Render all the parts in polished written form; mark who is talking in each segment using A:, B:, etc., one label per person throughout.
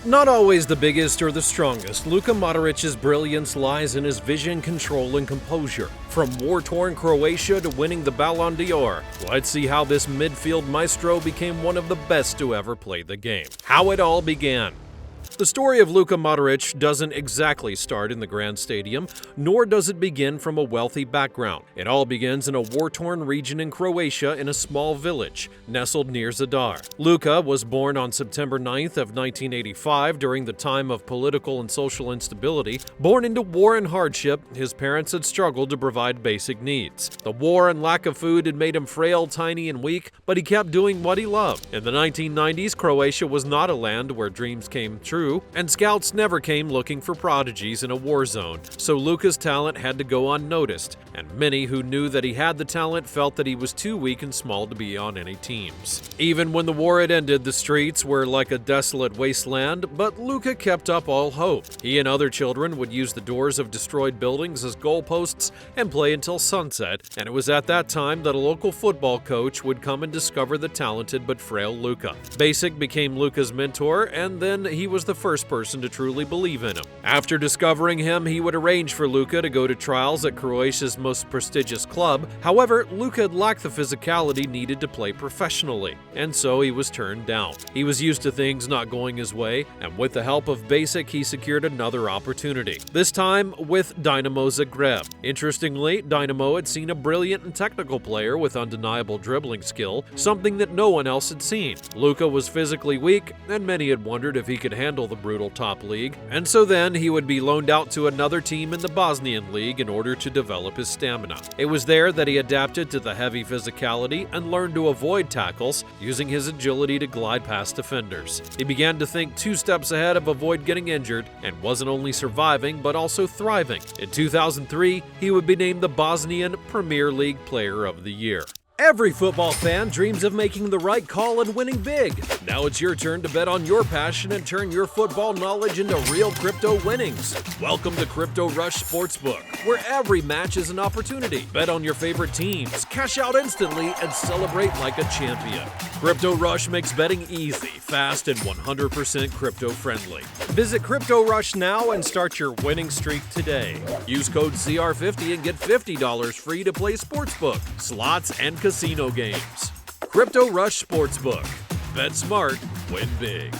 A: Not always the biggest or the strongest, Luka Modric's brilliance lies in his vision, control, and composure. From war-torn Croatia to winning the Ballon d'Or, let's see how this midfield maestro became one of the best to ever play the game. How it all began. The story of Luka Modrić doesn't exactly start in the grand stadium, nor does it begin from a wealthy background. It all begins in a war-torn region in Croatia in a small village, nestled near Zadar. Luka was born on September 9th of 1985 during the time of political and social instability. Born into war and hardship, his parents had struggled to provide basic needs. The war and lack of food had made him frail, tiny, and weak, but he kept doing what he loved. In the 1990s, Croatia was not a land where dreams came true, and scouts never came looking for prodigies in a war zone, so Luka's talent had to go unnoticed, and many who knew that he had the talent felt that he was too weak and small to be on any teams. Even when the war had ended, the streets were like a desolate wasteland, but Luka kept up all hope. He and other children would use the doors of destroyed buildings as goalposts and play until sunset, and it was at that time that a local football coach would come and discover the talented but frail Luka. Basic became Luka's mentor, and then he was the first person to truly believe in him. After discovering him, he would arrange for Luka to go to trials at Croatia's most prestigious club. However, Luka lacked the physicality needed to play professionally, and so he was turned down. He was used to things not going his way, and with the help of Basic, he secured another opportunity, this time with Dinamo Zagreb. Interestingly, Dinamo had seen a brilliant and technical player with undeniable dribbling skill, something that no one else had seen. Luka was physically weak, and many had wondered if he could handle the brutal top league, and so then he would be loaned out to another team in the Bosnian league in order to develop his stamina. It was there that he adapted to the heavy physicality and learned to avoid tackles, using his agility to glide past defenders. He began to think 2 steps ahead of avoid getting injured, and wasn't only surviving but also thriving. In 2003, he would be named the Bosnian Premier League Player of the Year. Every football fan dreams of making the right call and winning big. Now it's your turn to bet on your passion and turn your football knowledge into real crypto winnings. Welcome to Crypto Rush Sportsbook, where every match is an opportunity. Bet on your favorite teams, cash out instantly, and celebrate like a champion. Crypto Rush makes betting easy, fast, and 100% crypto-friendly. Visit Crypto Rush now and start your winning streak today. Use code CR50 and get $50 free to play sportsbook, slots, and casino games. Crypto Rush Sportsbook. Bet smart, win big.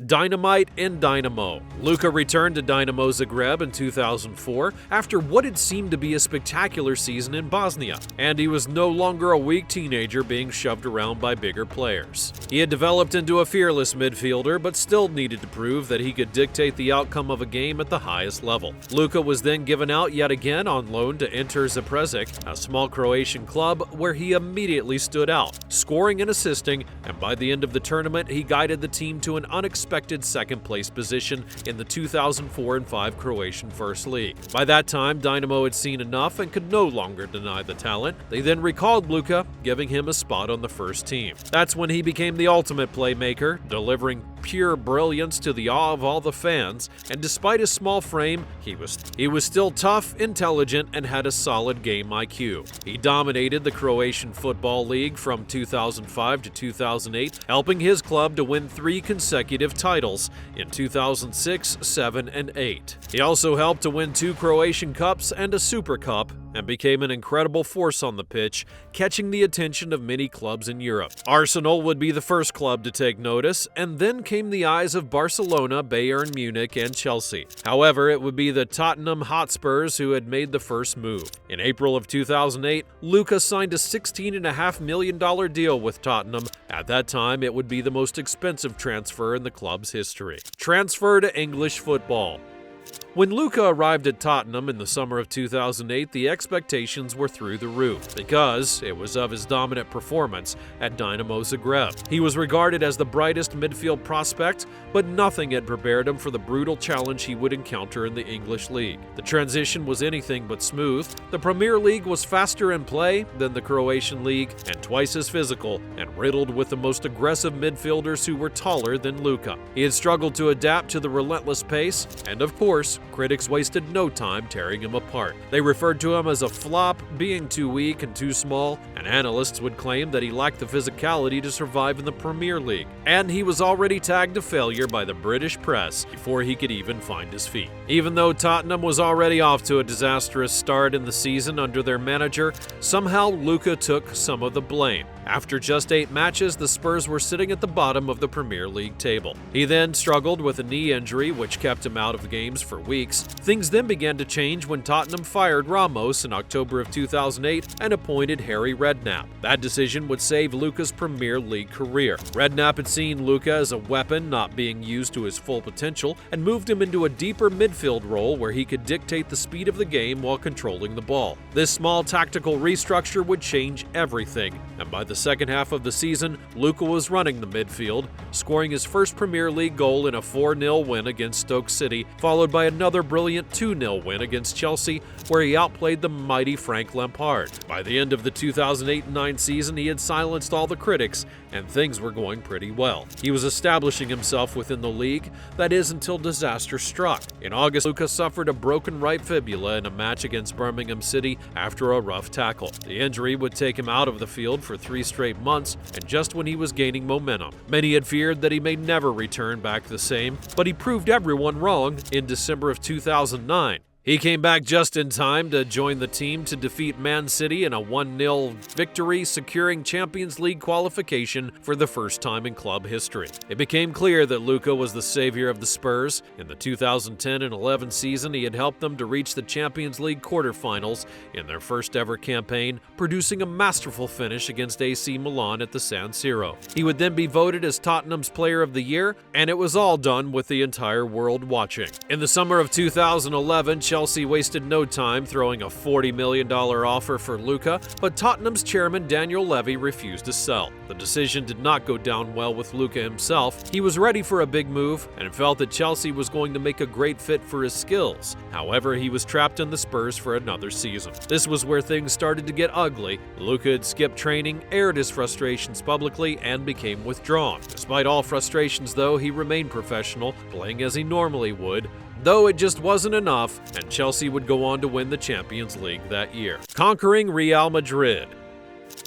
A: Dynamite in Dinamo. Luka returned to Dinamo Zagreb in 2004 after what had seemed to be a spectacular season in Bosnia, and he was no longer a weak teenager being shoved around by bigger players. He had developed into a fearless midfielder, but still needed to prove that he could dictate the outcome of a game at the highest level. Luka was then given out yet again on loan to Inter Zapresic, a small Croatian club where he immediately stood out, scoring and assisting, and by the end of the tournament he guided the team to an unexpected second-place position in the 2004-05 Croatian First League. By that time, Dinamo had seen enough and could no longer deny the talent. They then recalled Luka, giving him a spot on the first team. That's when he became the ultimate playmaker, delivering pure brilliance to the awe of all the fans, and despite his small frame, he was still tough, intelligent, and had a solid game IQ. He dominated the Croatian Football League from 2005 to 2008, helping his club to win 3 consecutive titles in 2006, 7, and 8. He also helped to win 2 Croatian Cups and a Super Cup, and became an incredible force on the pitch, catching the attention of many clubs in Europe. Arsenal would be the first club to take notice, and then came the eyes of Barcelona, Bayern Munich, and Chelsea. However, it would be the Tottenham Hotspurs who had made the first move. In April of 2008, Luka signed a $16.5 million deal with Tottenham. At that time, it would be the most expensive transfer in the club's history. Transfer to English football. When Luka arrived at Tottenham in the summer of 2008, the expectations were through the roof because it was of his dominant performance at Dinamo Zagreb. He was regarded as the brightest midfield prospect, but nothing had prepared him for the brutal challenge he would encounter in the English League. The transition was anything but smooth. The Premier League was faster in play than the Croatian League and twice as physical, and riddled with the most aggressive midfielders who were taller than Luka. He had struggled to adapt to the relentless pace, and of course, Critics wasted no time tearing him apart. They referred to him as a flop, being too weak and too small, and analysts would claim that he lacked the physicality to survive in the Premier League. And he was already tagged a failure by the British press before he could even find his feet. Even though Tottenham was already off to a disastrous start in the season under their manager, somehow Luka took some of the blame. After just 8 matches, the Spurs were sitting at the bottom of the Premier League table. He then struggled with a knee injury, which kept him out of the games for weeks. Things then began to change when Tottenham fired Ramos in October of 2008 and appointed Harry Redknapp. That decision would save Luka's Premier League career. Redknapp had seen Luka as a weapon not being used to his full potential and moved him into a deeper midfield role where he could dictate the speed of the game while controlling the ball. This small tactical restructure would change everything, and by the second half of the season, Luka was running the midfield, scoring his first Premier League goal in a 4-0 win against Stoke City, followed by another brilliant 2-0 win against Chelsea, where he outplayed the mighty Frank Lampard. By the end of the 2008-09 season, he had silenced all the critics, and things were going pretty well. He was establishing himself within the league, that is, until disaster struck. In August, Luka suffered a broken right fibula in a match against Birmingham City after a rough tackle. The injury would take him out of the field for 3 straight months, and just when he was gaining momentum. Many had feared that he may never return back the same, but he proved everyone wrong in December of 2009. He came back just in time to join the team to defeat Man City in a 1-0 victory, securing Champions League qualification for the first time in club history. It became clear that Luka was the savior of the Spurs. In the 2010-11 season, he had helped them to reach the Champions League quarterfinals in their first ever campaign, producing a masterful finish against AC Milan at the San Siro. He would then be voted as Tottenham's Player of the Year, and it was all done with the entire world watching. In the summer of 2011, Chelsea wasted no time throwing a $40 million offer for Luka, but Tottenham's chairman Daniel Levy refused to sell. The decision did not go down well with Luka himself. He was ready for a big move and felt that Chelsea was going to make a great fit for his skills. However, he was trapped in the Spurs for another season. This was where things started to get ugly. Luka had skipped training, aired his frustrations publicly, and became withdrawn. Despite all frustrations, though, he remained professional, playing as he normally would, though it just wasn't enough, and Chelsea would go on to win the Champions League that year, conquering Real Madrid.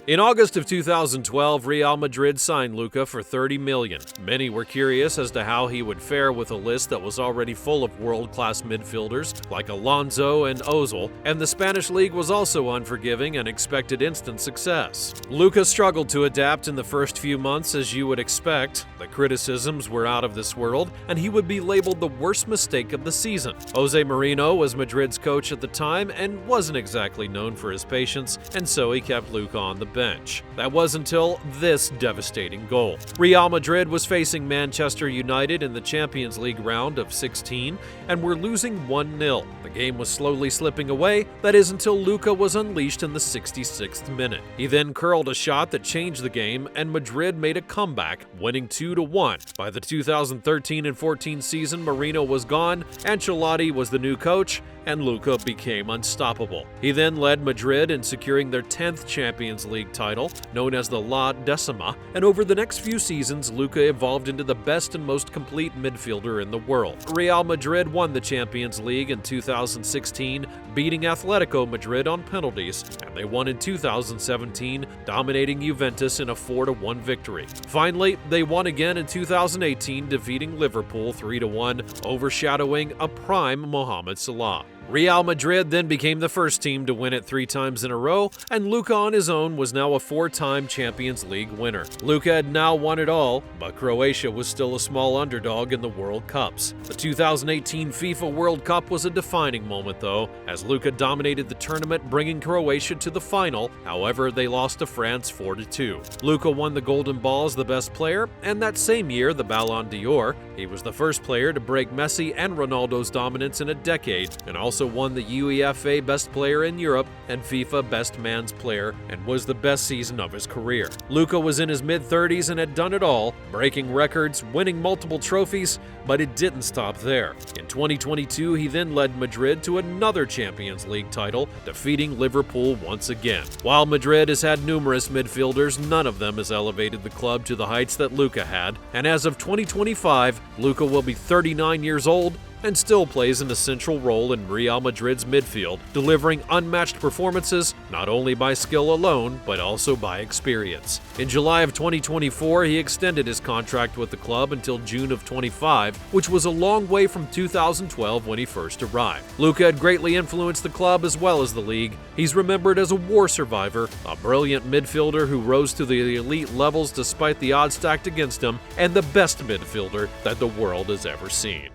A: In August of 2012, Real Madrid signed Luka for $30 million. Many were curious as to how he would fare with a list that was already full of world-class midfielders like Alonso and Ozil, and the Spanish league was also unforgiving and expected instant success. Luka struggled to adapt in the first few months, as you would expect. The criticisms were out of this world, and he would be labeled the worst mistake of the season. Jose Mourinho was Madrid's coach at the time and wasn't exactly known for his patience, and so he kept Luka on the bench. That was until this devastating goal. Real Madrid was facing Manchester United in the Champions League round of 16 and were losing 1-0. The game was slowly slipping away, that is until Luka was unleashed in the 66th minute. He then curled a shot that changed the game and Madrid made a comeback, winning 2-1. By the 2013-14 season, Mourinho was gone, Ancelotti was the new coach, and Luka became unstoppable. He then led Madrid in securing their 10th Champions League title, known as the La Decima, and over the next few seasons, Luka evolved into the best and most complete midfielder in the world. Real Madrid won the Champions League in 2016, beating Atletico Madrid on penalties, and they won in 2017, dominating Juventus in a 4-1 victory. Finally, they won again in 2018, defeating Liverpool 3-1, overshadowing a prime Mohamed Salah. Real Madrid then became the first team to win it 3 times in a row, and Luka on his own was now a 4-time Champions League winner. Luka had now won it all, but Croatia was still a small underdog in the World Cups. The 2018 FIFA World Cup was a defining moment, though, as Luka dominated the tournament, bringing Croatia to the final. However, they lost to France 4-2. Luka won the Golden Ball as the best player, and that same year, the Ballon d'Or. He was the first player to break Messi and Ronaldo's dominance in a decade, and also won the UEFA Best Player in Europe and FIFA Best Man's Player, and was the best season of his career. Luka was in his mid-30s and had done it all, breaking records, winning multiple trophies, but it didn't stop there. In 2022, he then led Madrid to another Champions League title, defeating Liverpool once again. While Madrid has had numerous midfielders, none of them has elevated the club to the heights that Luka had, and as of 2025, Luka will be 39 years old, and still plays an essential role in Real Madrid's midfield, delivering unmatched performances not only by skill alone, but also by experience. In July of 2024, he extended his contract with the club until June of 25, which was a long way from 2012 when he first arrived. Luka had greatly influenced the club as well as the league. He's remembered as a war survivor, a brilliant midfielder who rose to the elite levels despite the odds stacked against him, and the best midfielder that the world has ever seen.